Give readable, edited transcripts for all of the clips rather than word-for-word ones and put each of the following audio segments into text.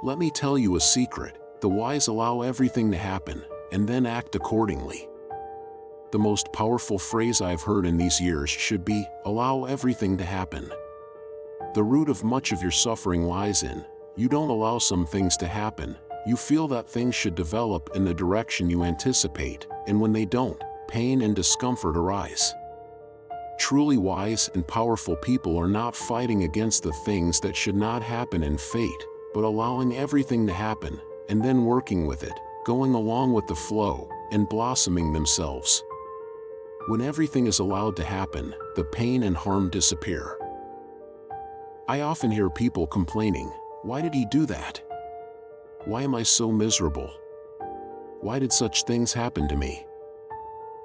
Let me tell you a secret: the wise allow everything to happen, and then act accordingly. The most powerful phrase I've heard in these years should be, allow everything to happen. The root of much of your suffering lies in, you don't allow some things to happen, you feel that things should develop in the direction you anticipate, and when they don't, pain and discomfort arise. Truly wise and powerful people are not fighting against the things that should not happen in fate, but allowing everything to happen, and then working with it, going along with the flow, and blossoming themselves. When everything is allowed to happen, the pain and harm disappear. I often hear people complaining, "Why did he do that? Why am I so miserable? Why did such things happen to me?"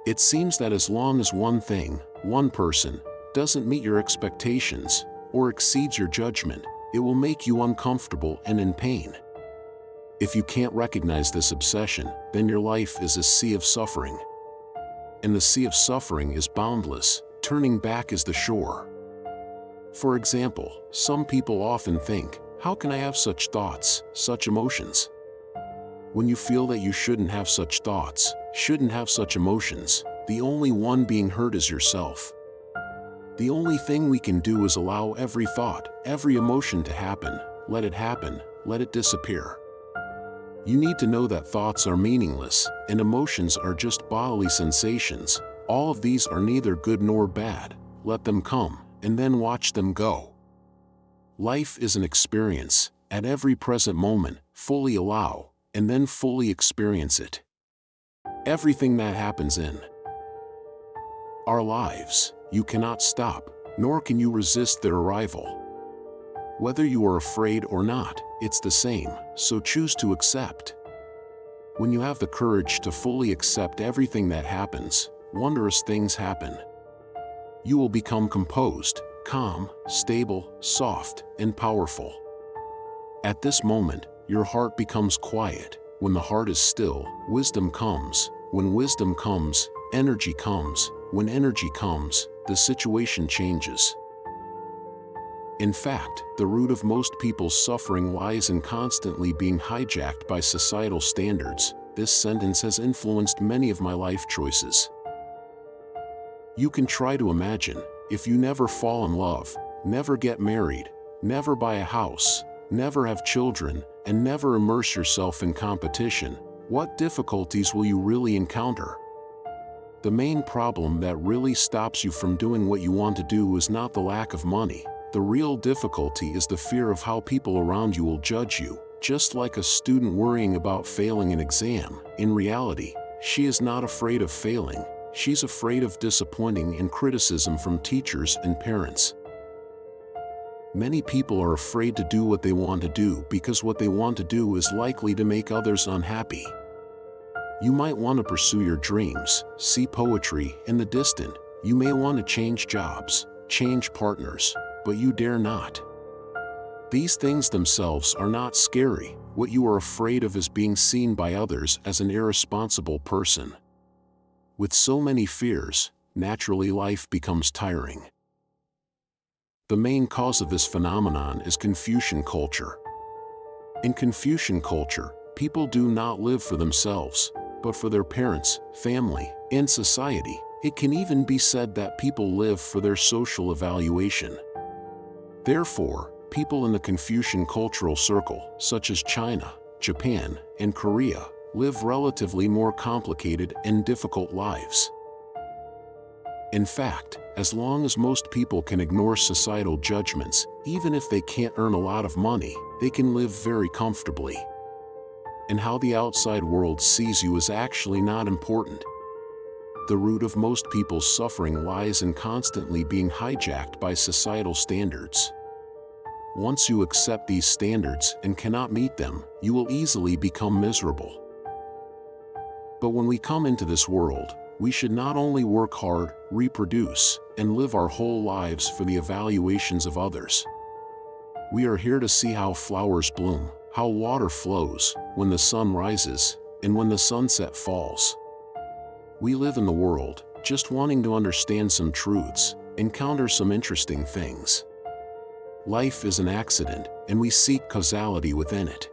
It seems that as long as one thing, one person, doesn't meet your expectations, or exceeds your judgment, it will make you uncomfortable and in pain. If you can't recognize this obsession, then your life is a sea of suffering. And the sea of suffering is boundless, turning back is the shore. For example, some people often think, how can I have such thoughts, such emotions? When you feel that you shouldn't have such thoughts, shouldn't have such emotions, the only one being hurt is yourself. The only thing we can do is allow every thought, every emotion to happen, let it disappear. You need to know that thoughts are meaningless, and emotions are just bodily sensations. All of these are neither good nor bad. Let them come, and then watch them go. Life is an experience. At every present moment, fully allow, and then fully experience it. Everything that happens in our lives, you cannot stop, nor can you resist their arrival. Whether you are afraid or not, it's the same, so choose to accept. When you have the courage to fully accept everything that happens, wondrous things happen. You will become composed, calm, stable, soft, and powerful. At this moment, your heart becomes quiet. When the heart is still, wisdom comes. When wisdom comes, energy comes. When energy comes, the situation changes. In fact, the root of most people's suffering lies in constantly being hijacked by societal standards. This sentence has influenced many of my life choices. You can try to imagine, if you never fall in love, never get married, never buy a house, never have children, and never immerse yourself in competition, what difficulties will you really encounter? The main problem that really stops you from doing what you want to do is not the lack of money. The real difficulty is the fear of how people around you will judge you. Just like a student worrying about failing an exam, in reality, she is not afraid of failing. She's afraid of disappointing and criticism from teachers and parents. Many people are afraid to do what they want to do because what they want to do is likely to make others unhappy. You might want to pursue your dreams, see poetry in the distant. You may want to change jobs, change partners, but you dare not. These things themselves are not scary. What you are afraid of is being seen by others as an irresponsible person. With so many fears, naturally life becomes tiring. The main cause of this phenomenon is Confucian culture. In Confucian culture, people do not live for themselves, but for their parents, family, and society. It can even be said that people live for their social evaluation. Therefore, people in the Confucian cultural circle, such as China, Japan, and Korea, live relatively more complicated and difficult lives. In fact, as long as most people can ignore societal judgments, even if they can't earn a lot of money, they can live very comfortably. And how the outside world sees you is actually not important. The root of most people's suffering lies in constantly being hijacked by societal standards. Once you accept these standards and cannot meet them, you will easily become miserable. But when we come into this world, we should not only work hard, reproduce, and live our whole lives for the evaluations of others. We are here to see how flowers bloom, how water flows, when the sun rises, and when the sunset falls. We live in the world, just wanting to understand some truths, encounter some interesting things. Life is an accident, and we seek causality within it.